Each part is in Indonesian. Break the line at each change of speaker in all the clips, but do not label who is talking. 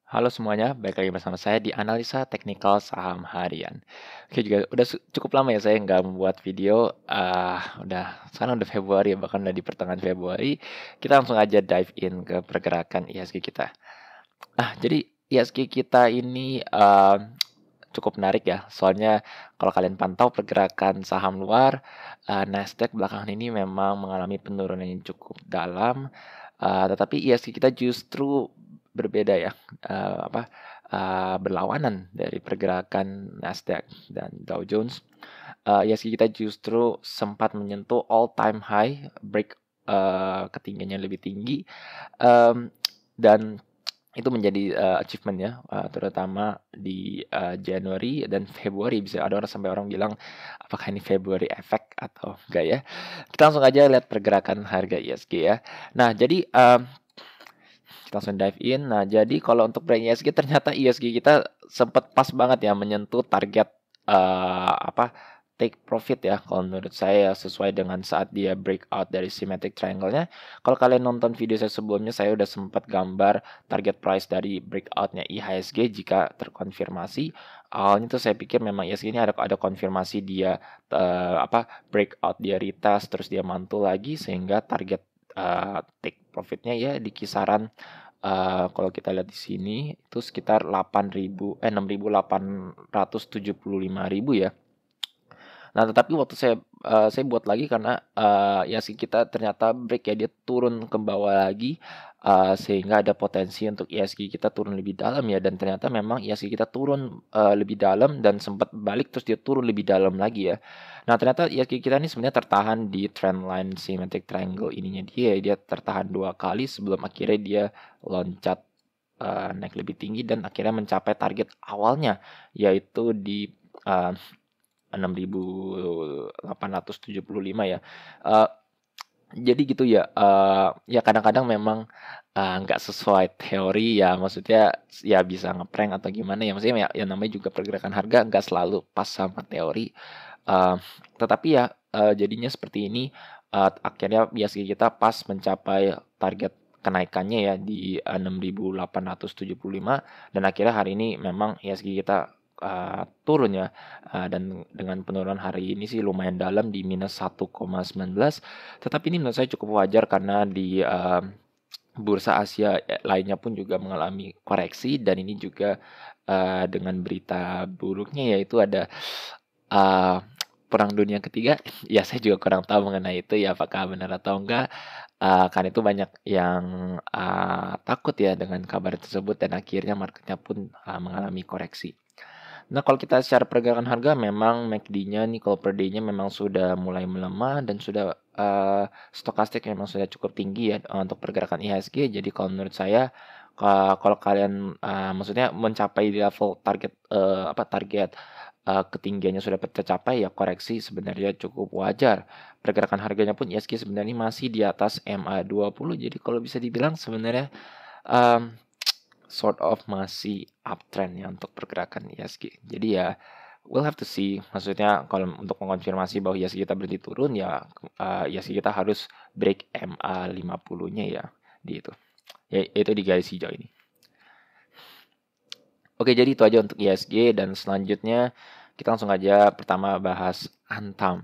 Halo semuanya, balik lagi bersama saya di analisa teknikal saham harian. Oke juga udah cukup lama ya saya nggak membuat video, sekarang udah Februari ya, bahkan udah di pertengahan Februari. Kita langsung aja dive in ke pergerakan IHSG kita. Jadi IHSG kita ini, cukup menarik ya, soalnya kalau kalian pantau pergerakan saham luar, Nasdaq belakangan ini memang mengalami penurunan yang cukup dalam, tetapi IHSG kita justru berbeda ya, berlawanan dari pergerakan Nasdaq dan Dow Jones. IHSG kita justru sempat menyentuh all time high, ketinggiannya lebih tinggi, mmm, dan itu menjadi, achievement ya, terutama di, Januari dan Februari. Bisa ada orang sampai orang bilang, apakah ini February effect atau enggak ya. Kita langsung aja lihat pergerakan harga IHSG ya. Nah jadi, kita langsung dive in. Nah jadi kalau untuk brand IHSG ternyata IHSG kita sempat pas banget ya menyentuh target, take profit ya kalau menurut saya sesuai dengan saat dia breakout dari symmetric triangle-nya. Kalau kalian nonton video saya sebelumnya, saya udah sempat gambar target price dari breakout-nya IHSG jika terkonfirmasi. Awalnya tuh saya pikir memang IHSG ini ada konfirmasi dia, breakout, dia retest, terus dia mantul lagi sehingga target, take profit-nya ya di kisaran, kalau kita lihat di sini itu sekitar 6.875.000 ya. Nah, tetapi waktu saya buat lagi karena, IHSG kita ternyata break ya, dia turun ke bawah lagi, sehingga ada potensi untuk IHSG kita turun lebih dalam ya, dan ternyata memang IHSG kita turun, lebih dalam dan sempat balik terus dia turun lebih dalam lagi ya. Nah, ternyata IHSG kita ini sebenarnya tertahan di trendline symmetric triangle ininya dia tertahan 2 kali sebelum akhirnya dia loncat, naik lebih tinggi dan akhirnya mencapai target awalnya, yaitu di, eee 6.875 ya. Eee, jadi gitu ya, ya kadang-kadang memang, nggak sesuai teori ya, maksudnya ya bisa ngeprank atau gimana ya, maksudnya ya namanya juga pergerakan harga nggak selalu pas sama teori, eee, tetapi ya, jadinya seperti ini, akhirnya biasanya kita pas mencapai target kenaikannya ya di 6.875 dan akhirnya hari ini memang IHSG kita, turun ya. Dan dengan penurunan hari ini sih lumayan dalam di -1,19, tetapi ini menurut saya cukup wajar karena di, bursa Asia lainnya pun juga mengalami koreksi dan ini juga, dengan berita buruknya yaitu ada, eee, perang dunia ketiga. Ya saya juga kurang tahu mengenai itu ya apakah benar atau enggak, karena itu banyak yang, takut ya dengan kabar tersebut dan akhirnya marketnya pun, mengalami koreksi. Nah, kalau kita secara pergerakan harga memang MACD-nya nih kalau per day-nya memang sudah mulai melemah dan sudah, stokastik memang sudah cukup tinggi ya, untuk pergerakan IHSG. Jadi kalau menurut saya, kalau kalian, maksudnya mencapai di level target, target, ketinggiannya sudah tercapai ya koreksi sebenarnya cukup wajar. Pergerakan harganya pun IHSG sebenarnya masih di atas MA20, jadi kalau bisa dibilang sebenarnya, mmm sort of masih uptrend ya untuk pergerakan IHSG. Jadi ya we'll have to see, maksudnya kalau untuk mengonfirmasi bahwa IHSG kita berhenti turun ya, IHSG kita harus break MA50-nya ya, di itu. Ya itu di garis hijau ini. Oke, jadi itu aja untuk IHSG dan selanjutnya kita langsung aja pertama bahas Antam.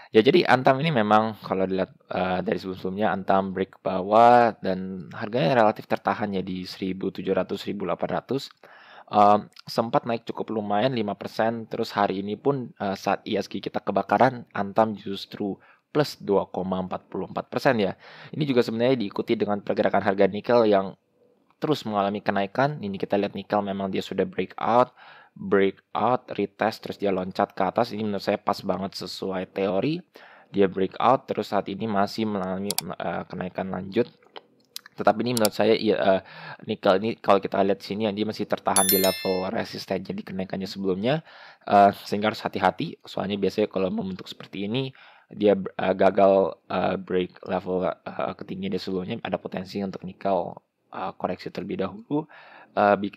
Ya jadi Antam ini memang kalau dilihat, dari sebelum-sebelumnya Antam break bawah dan harganya relatif tertahan ya di 1.700, 1.800. Sempat naik cukup lumayan 5%, terus hari ini pun, saat IHSG kita kebakaran, Antam justru plus 2,44% ya. Ini juga sebenarnya diikuti dengan pergerakan harga nikel yang terus mengalami kenaikan. Ini kita lihat nikel memang dia sudah breakout, retest, terus dia loncat ke atas. Ini menurut saya pas banget sesuai teori. Dia breakout, terus saat ini masih mengalami kenaikan lanjut. Tetapi ini menurut saya nikel ini kalau kita lihat sini ya, dia masih tertahan di level resisten jadi kenaikannya sebelumnya, sehingga harus hati-hati. Soalnya biasanya kalau membentuk seperti ini dia gagal, break level, ketinggian dia sebelumnya, ada potensi untuk nikel, koreksi terlebih dahulu,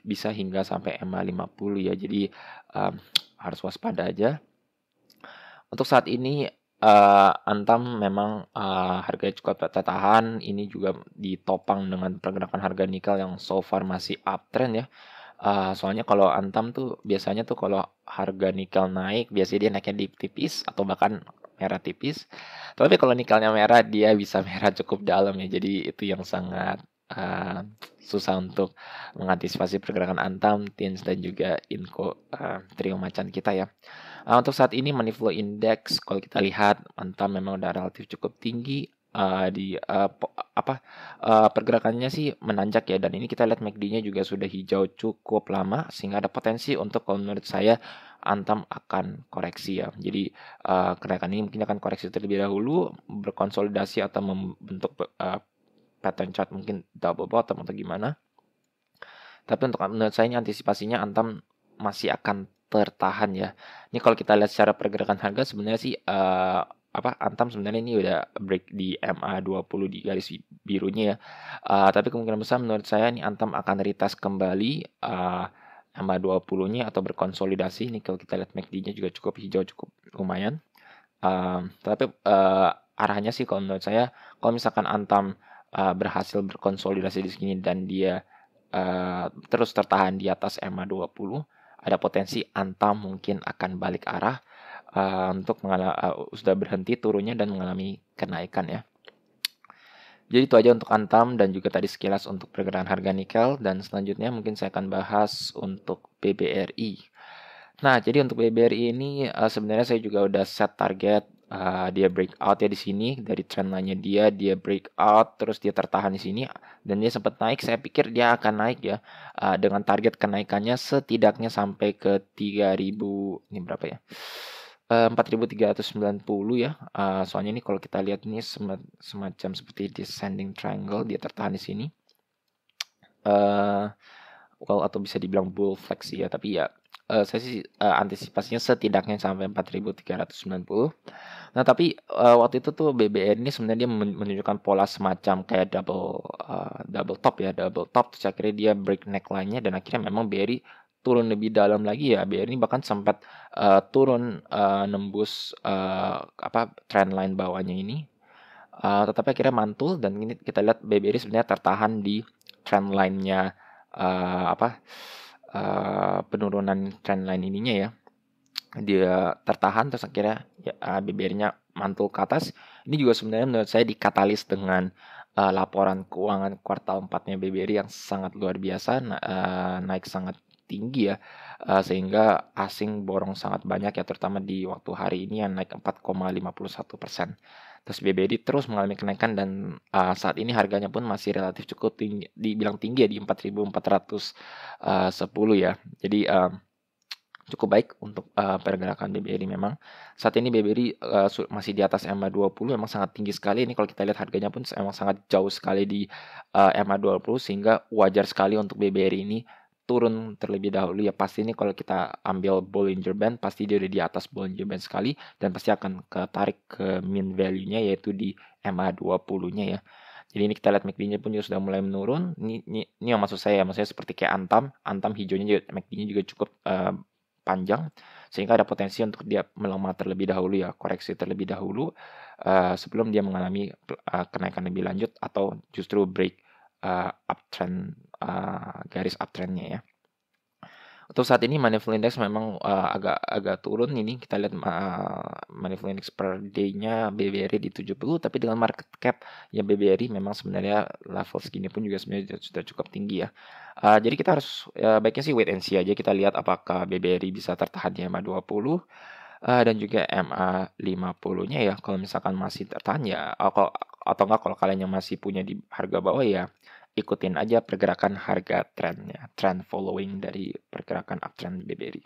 bisa hingga sampai MA50 ya. Jadi, mmm, harus waspada aja. Untuk saat ini, Antam memang, harganya cukup tertahan, ini juga ditopang dengan pergerakan harga nikel yang so far masih uptrend ya. Soalnya kalau Antam tuh biasanya tuh kalau harga nikel naik, biasanya dia naiknya di tipis atau bahkan merah tipis. Tapi kalau nikelnya merah, dia bisa merah cukup dalam ya. Jadi itu yang sangat susah untuk mengantisipasi pergerakan Antam, TINS dan juga Inco, trio macan kita ya. Untuk saat ini money flow index kalau kita lihat Antam memang udah relatif cukup tinggi, di, pergerakannya sih menanjak ya, dan ini kita lihat MACD-nya juga sudah hijau cukup lama sehingga ada potensi untuk, kalau menurut saya, Antam akan koreksi ya. Jadi, kenaikan ini mungkin akan koreksi terlebih dahulu, berkonsolidasi atau membentuk, pattern chart mungkin double bottom atau gimana. Tapi untuk menurut saya ini antisipasinya Antam masih akan tertahan ya. Ini kalau kita lihat secara pergerakan harga sebenarnya sih, Antam sebenarnya ini udah break di MA20 di garis birunya ya. Tapi kemungkinan besar menurut saya ini Antam akan retest kembali, MA20-nya atau berkonsolidasi. Ini kalau kita lihat MACD-nya juga cukup hijau, cukup lumayan. Tapi, arahnya sih kalau menurut saya, kalau misalkan Antam, berhasil berkonsolidasi di sini dan dia terus tertahan di atas MA20, ada potensi Antam mungkin akan balik arah, untuk sudah berhenti turunnya dan mengalami kenaikan ya. Jadi itu aja untuk Antam dan juga tadi sekilas untuk pergerakan harga nikel, dan selanjutnya mungkin saya akan bahas untuk BBRI. Nah, jadi untuk BBRI ini, sebenarnya saya juga udah set target, dia breakout ya di sini, dari trendline-nya dia breakout, terus dia tertahan di sini, dan dia sempat naik, saya pikir dia akan naik ya, dengan target kenaikannya setidaknya sampai ke 3.000, ini berapa ya? 4.390 ya, soalnya ini kalau kita lihat ini semacam seperti descending triangle, dia tertahan di sini. Atau bisa dibilang bull flex ya, tapi ya, saya sih, antisipasinya setidaknya sampai 4.390. Nah, tapi, waktu itu tuh BBR ini sebenarnya dia menunjukkan pola semacam kayak double top ya, double top, terus akhirnya dia break neckline-nya dan akhirnya memang BRI turun lebih dalam lagi ya. BRI ini bahkan sempat, turun, nembus, trendline bawahnya ini, tetapi akhirnya mantul, dan ini kita lihat BBRI sebenarnya tertahan di trendline-nya, penurunan trendline ininya ya. Dia tertahan terus akhirnya ya, BBR-nya mantul ke atas. Ini juga sebenarnya menurut saya dikatalis dengan, laporan keuangan kuartal 4-nya BBRI yang sangat luar biasa, naik sangat tinggi ya, sehingga asing borong sangat banyak ya, terutama di waktu hari ini yang naik 4,51%. Terus BBRI terus mengalami kenaikan dan, saat ini harganya pun masih relatif cukup tinggi, dibilang tinggi ya, di 4.410 ya. Jadi, cukup baik untuk, pergerakan BBRI memang. Saat ini BBRI, masih di atas MA20, memang sangat tinggi sekali. Ini kalau kita lihat harganya pun emang sangat jauh sekali di, MA20, sehingga wajar sekali untuk BBRI ini turun terlebih dahulu ya. Pasti ini kalau kita ambil Bollinger Band, pasti dia udah di atas Bollinger Band sekali dan pasti akan ketarik ke mean value-nya yaitu di MA20-nya ya. Jadi ini kita lihat MACD-nya pun juga sudah mulai menurun. Ini yang maksud saya, maksudnya seperti kayak Antam hijaunya juga, MACD-nya juga cukup, panjang, sehingga ada potensi untuk dia melemah terlebih dahulu ya, koreksi terlebih dahulu, sebelum dia mengalami, kenaikan lebih lanjut atau justru break, uptrend, garis uptrend-nya ya. Untuk saat ini money flow index memang, agak turun ini, kita lihat, money flow index per day-nya BBRI di 70, tapi dengan market cap ya BBRI memang sebenarnya level segini pun juga sebenarnya sudah cukup tinggi ya. Jadi kita harus, baiknya sih wait and see aja, kita lihat apakah BBRI bisa tertahan di MA20, dan juga MA50-nya ya. Kalau misalkan masih tertahan ya, atau enggak kalau kalian yang masih punya di harga bawah ya, ikutin aja pergerakan harga trennya, trend following dari pergerakan uptrend BBRI.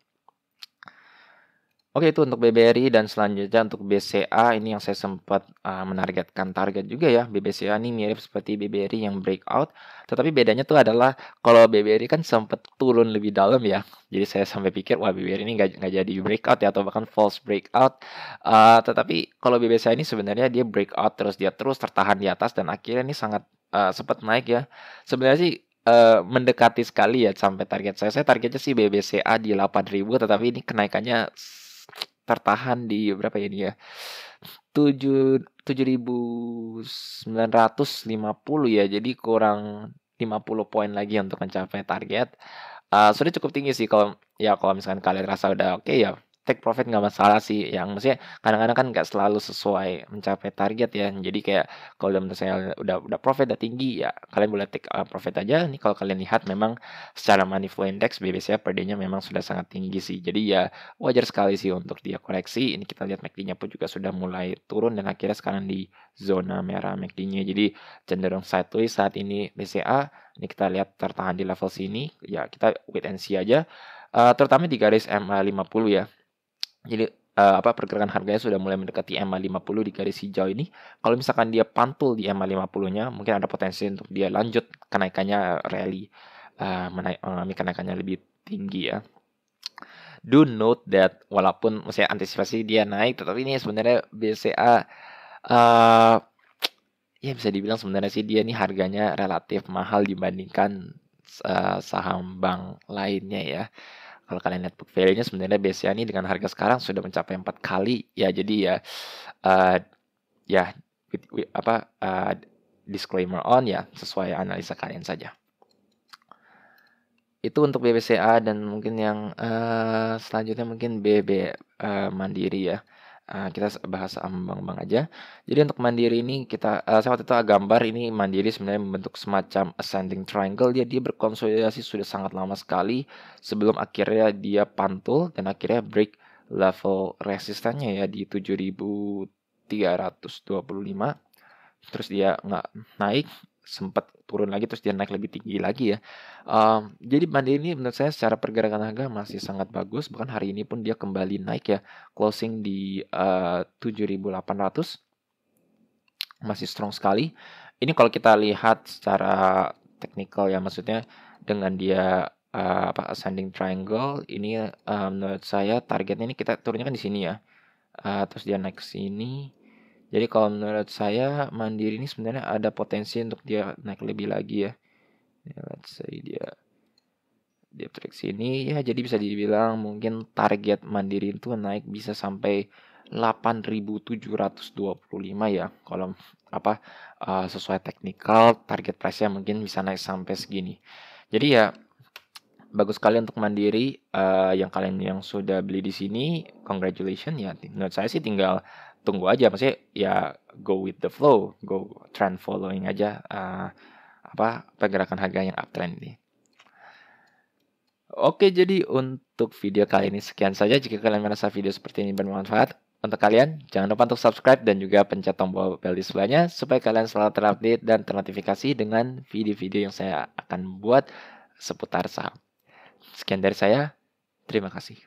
Oke, itu untuk BBRI, dan selanjutnya untuk BCA ini yang saya sempat, menargetkan target juga ya. BCA ini mirip seperti BBRI yang breakout, tetapi bedanya tuh adalah kalau BBRI kan sempat turun lebih dalam ya. Jadi saya sampai pikir wah BBRI ini nggak jadi breakout ya, atau bahkan false breakout. Tetapi kalau BCA ini sebenarnya dia breakout terus, dia terus tertahan di atas dan akhirnya ini sangat, sempat naik ya. Sebenarnya sih, mendekati sekali ya sampai target saya. Saya targetnya sih BCA di 8.000, tetapi ini kenaikannya tertahan di berapa ya ini ya, 7.950 ya, jadi kurang 50 poin lagi untuk mencapai target. Sudah cukup tinggi sih kalau misalkan kalian rasa udah oke ya, take profit nggak masalah sih. Yang maksudnya kadang-kadang kan nggak selalu sesuai mencapai target ya. Jadi kayak kalau menurut saya udah profit udah tinggi ya, kalian boleh take profit aja. Nih kalau kalian lihat memang secara money flow index BBCA per day-nya memang sudah sangat tinggi sih. Jadi ya wajar sekali sih untuk dia koreksi. Ini kita lihat MACD-nya pun juga sudah mulai turun dan akhirnya sekarang di zona merah MACD-nya. Jadi cenderung sideways saat ini BCA. Ini kita lihat tertahan di level sini, ya kita wait and see aja. Terutama di garis MA50 ya. Jadi pergerakan harganya sudah mulai mendekati MA50 di garis hijau ini. Kalau misalkan dia pantul di MA50-nya, mungkin ada potensi untuk dia lanjut kenaikannya rally, mengalami kenaikannya lebih tinggi ya. Do note that walaupun maksudnya antisipasi dia naik, tetapi ini sebenarnya BCA ya bisa dibilang sebenarnya sih dia nih harganya relatif mahal dibandingkan saham bank lainnya ya. Kalau kalian lihat book value-nya sebenarnya BCA ini dengan harga sekarang sudah mencapai 4 kali ya. Jadi ya ya disclaimer on ya, sesuai analisa kalian saja. Itu untuk BBCA dan mungkin yang selanjutnya mungkin Mandiri ya. Kita bahas saham bank-bank aja. Jadi untuk Mandiri ini saya waktu itu gambar ini Mandiri sebenarnya membentuk semacam ascending triangle. Dia berkonsolidasi sudah sangat lama sekali sebelum akhirnya dia pantul dan akhirnya break level resistannya ya di 7.325. Terus dia nggak naik, sempat turun lagi, terus dia naik lebih tinggi lagi ya. Jadi Mandiri ini menurut saya secara pergerakan harga masih sangat bagus. Bahkan hari ini pun dia kembali naik ya, closing di 7.800, masih strong sekali. Ini kalau kita lihat secara teknikal ya, maksudnya dengan dia ascending triangle ini, menurut saya targetnya ini kita turunnya kan di sini ya. Terus dia naik ke sini. Jadi kalau menurut saya Mandiri ini sebenarnya ada potensi untuk dia naik lebih lagi ya. Let's say dia track sini ya, jadi bisa dibilang mungkin target Mandiri itu naik bisa sampai 8.725 ya. Kalau sesuai teknikal target price-nya mungkin bisa naik sampai segini. Jadi ya bagus sekali untuk Mandiri. Yang kalian yang sudah beli di sini, congratulations ya. Menurut saya sih tinggal tunggu aja, maksudnya ya go with the flow, go trend following aja pergerakan harga yang uptrend ini. Oke, jadi untuk video kali ini sekian saja. Jika kalian merasa video seperti ini bermanfaat untuk kalian, jangan lupa untuk subscribe dan juga pencet tombol bell di sebelahnya supaya kalian selalu terupdate dan ternotifikasi dengan video-video yang saya akan buat seputar saham. Sekian dari saya, terima kasih.